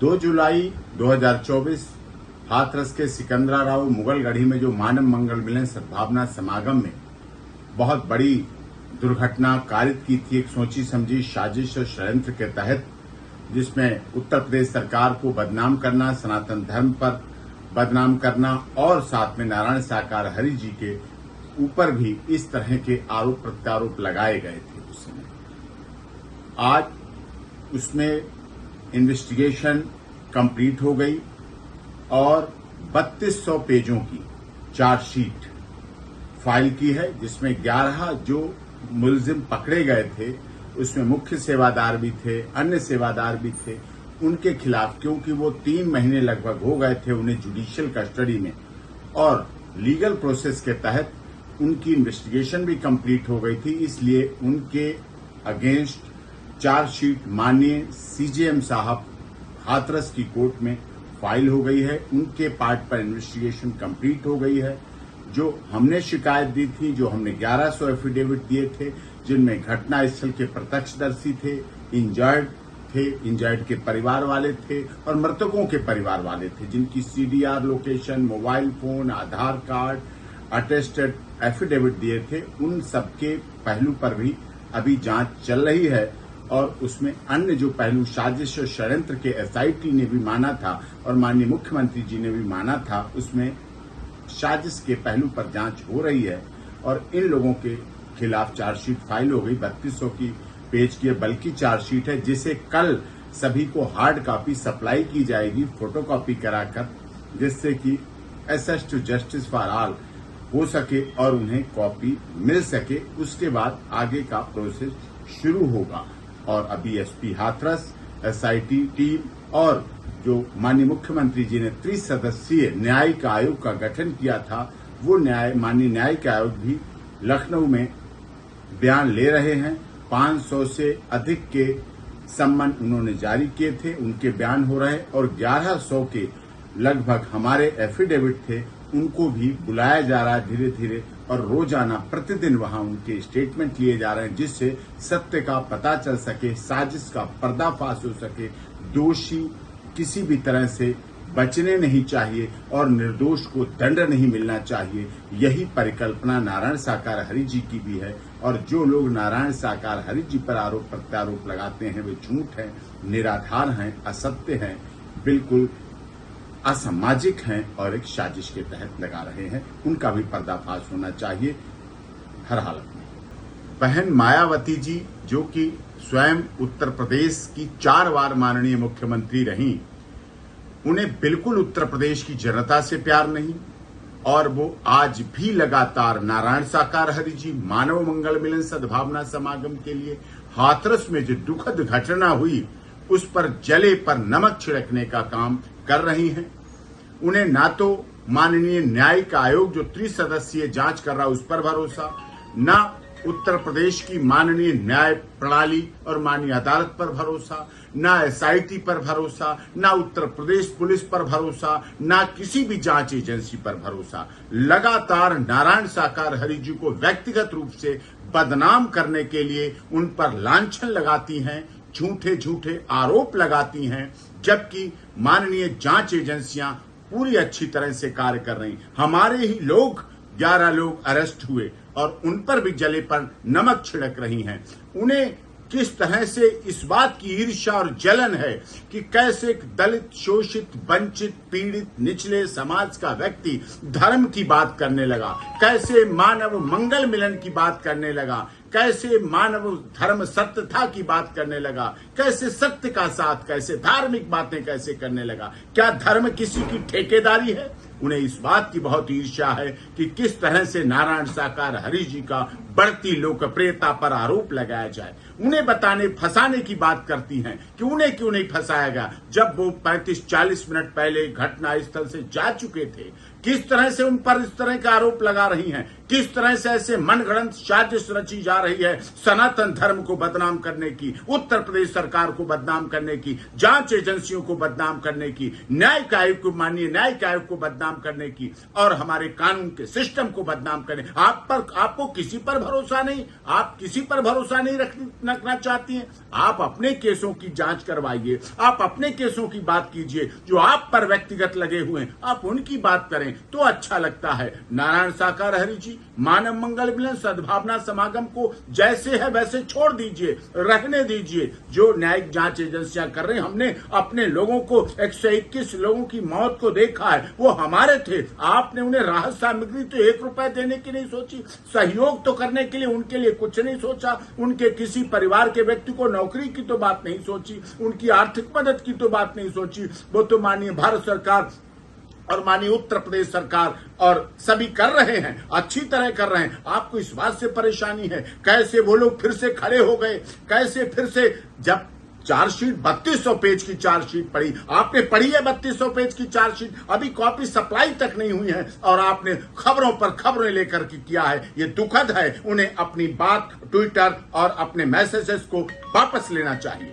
2 जुलाई 2024 हाथरस के सिकंदराराव मुगलगढ़ी में जो मानव मंगल मिलन सद्भावना समागम में बहुत बड़ी दुर्घटना कारित की थी, एक सोची समझी साजिश और षड्यंत्र के तहत, जिसमें उत्तर प्रदेश सरकार को बदनाम करना, सनातन धर्म पर बदनाम करना और साथ में नारायण साकार हरि जी के ऊपर भी इस तरह के आरोप प्रत्यारोप लगाए गए थे उस समय। आज उसमें इन्वेस्टिगेशन कंप्लीट हो गई और 3200 पेजों की चार्जशीट फाइल की है, जिसमें 11 जो मुलजिम पकड़े गए थे उसमें मुख्य सेवादार भी थे, अन्य सेवादार भी थे, उनके खिलाफ, क्योंकि वो 3 महीने लगभग हो गए थे उन्हें जुडिशियल कस्टडी में और लीगल प्रोसेस के तहत उनकी इन्वेस्टिगेशन भी कंप्लीट हो गई थी, इसलिए उनके अगेंस्ट चार्जशीट माननीय सीजेएम साहब हाथरस की कोर्ट में फाइल हो गई है। उनके पार्ट पर इन्वेस्टिगेशन कंप्लीट हो गई है। जो हमने शिकायत दी थी, जो हमने 1100 एफिडेविट दिए थे, जिनमें घटना स्थल के प्रत्यक्षदर्शी थे, इंजर्ड के परिवार वाले थे और मृतकों के परिवार वाले थे, जिनकी सीडीआर लोकेशन, मोबाइल फोन, आधार कार्ड, अटेस्टेड एफिडेविट दिए थे, उन सबके पहलू पर भी अभी जांच चल रही है। और उसमें अन्य जो पहलू साजिश और षड्यंत्र के एसआईटी ने भी माना था और माननीय मुख्यमंत्री जी ने भी माना था, उसमें साजिश के पहलू पर जांच हो रही है और इन लोगों के खिलाफ चार्जशीट फाइल हो गई। 3200 की पेज की बल्कि चार्जशीट है, जिसे कल सभी को हार्ड कॉपी सप्लाई की जाएगी फोटोकॉपी कराकर, जिससे कि access to justice for all हो सके और उन्हें कॉपी मिल सके। उसके बाद आगे का प्रोसेस शुरू होगा। और अभी एसपी हाथरस, एसआईटी टीम और जो माननीय मुख्यमंत्री जी ने 3 सदस्यीय न्यायिक आयोग का गठन किया था, वो माननीय न्यायिक आयोग भी लखनऊ में बयान ले रहे हैं। 500 से अधिक के सम्मन उन्होंने जारी किए थे, उनके बयान हो रहे हैं और 1100 के लगभग हमारे एफिडेविट थे, उनको भी बुलाया जा रहा है धीरे धीरे और रोजाना प्रतिदिन वहां उनके स्टेटमेंट लिए जा रहे हैं, जिससे सत्य का पता चल सके, साजिश का पर्दाफाश हो सके, दोषी किसी भी तरह से बचने नहीं चाहिए और निर्दोष को दंड नहीं मिलना चाहिए। यही परिकल्पना नारायण साकार हरि जी की भी है और जो लोग नारायण साकार हरि जी पर आरोप प्रत्यारोप लगाते हैं वे झूठ हैं, निराधार हैं, असत्य हैं, बिल्कुल असामाजिक हैं और एक साजिश के तहत लगा रहे हैं। उनका भी पर्दाफाश होना चाहिए हर हालत में। बहन मायावती जी, जो कि स्वयं उत्तर प्रदेश की 4 बार माननीय मुख्यमंत्री रहीं, उन्हें बिल्कुल उत्तर प्रदेश की जनता से प्यार नहीं और वो आज भी लगातार नारायण साकार हरि जी मानव मंगल मिलन सद्भावना समागम के लिए हाथरस में जो दुखद घटना हुई उस पर जले पर नमक छिड़कने का काम कर रही हैं। उन्हें ना तो माननीय न्यायिक आयोग जो 3 सदस्यीय जांच कर रहा है उस पर भरोसा, ना उत्तर प्रदेश की माननीय न्याय प्रणाली और माननीय अदालत पर भरोसा, ना एसआईटी पर भरोसा, ना उत्तर प्रदेश पुलिस पर भरोसा, ना किसी भी जांच एजेंसी पर भरोसा। लगातार नारायण साकार हरि जी को व्यक्तिगत रूप से बदनाम करने के लिए उन पर लांछन लगाती हैं, झूठे झूठे आरोप लगाती हैं, जबकि माननीय जांच एजेंसियां पूरी अच्छी तरह से कार्य कर रही। हमारे ही लोग 11 लोग अरेस्ट हुए और उन पर भी जले पर नमक छिड़क रही हैं। उन्हें किस तरह से इस बात की ईर्ष्या और जलन है कि कैसे एक दलित, शोषित, वंचित, पीड़ित, निचले समाज का व्यक्ति धर्म की बात करने लगा, कैसे मानव मंगल मिलन की बात करने लगा, कैसे मानव धर्म सत्यता की बात करने लगा, कैसे सत्य का साथ, कैसे धार्मिक बातें कैसे करने लगा। क्या धर्म किसी की ठेकेदारी है? उन्हें इस बात की बहुत ईर्ष्या है कि किस तरह से नारायण साकार हरि जी का बढ़ती लोकप्रियता पर आरोप लगाया जाए। उन्हें बताने फंसाने की बात करती हैं कि उन्हें क्यों नहीं फंसाया गया, जब वो 35-40 मिनट पहले घटना स्थल से जा चुके थे। किस तरह से उन पर इस तरह के आरोप लगा रही हैं, किस तरह से ऐसे मनगढ़ंत साजिश रची जा रही है सनातन धर्म को बदनाम करने की, उत्तर प्रदेश सरकार को बदनाम करने की, जांच एजेंसियों को बदनाम करने की, न्यायिक आयोग को, माननीय न्यायिक आयोग को बदनाम करने की और हमारे कानून के सिस्टम को बदनाम करने। आपको किसी पर भरोसा नहीं, आप किसी पर भरोसा नहीं रखना चाहती हैं। आप अपने केसों की जांच करवाइए, आप अपने केसों की बात कीजिए, जो आप पर व्यक्तिगत लगे हुए हैं आप उनकी बात करें तो अच्छा लगता है। नारायण साकाहरी जी, मानव मंगल मिलन सद्भावना समागम को जैसे है वैसे छोड़ दीजिए, रहने दीजिए। जो न्यायिक जांच एजेंसियां कर रही, हमने अपने लोगों को 121 लोगों की मौत को देखा है, वो हमारे थे। आपने उन्हें राहत सामग्री तो 1 रुपए देने की नहीं सोची, सहयोग तो करने के लिए उनके लिए कुछ नहीं सोचा, उनके किसी परिवार के व्यक्ति को नौकरी की तो बात नहीं सोची, उनकी आर्थिक मदद की तो बात नहीं सोची। वो तो माननीय भारत सरकार और माननीय उत्तर प्रदेश सरकार और सभी कर रहे हैं, अच्छी तरह कर रहे हैं। आपको इस बात से परेशानी है कैसे वो लोग फिर से खड़े हो गए, कैसे फिर से, जब चार्जशीट 3200 पेज की चार्जशीट पढ़ी, आपने पढ़ी है 3200 पेज की चार्जशीट, अभी कॉपी सप्लाई तक नहीं हुई है और आपने खबरों पर खबरें लेकर के किया है। ये दुखद है। उन्हें अपनी बात ट्विटर और अपने मैसेजेस को वापस लेना चाहिए।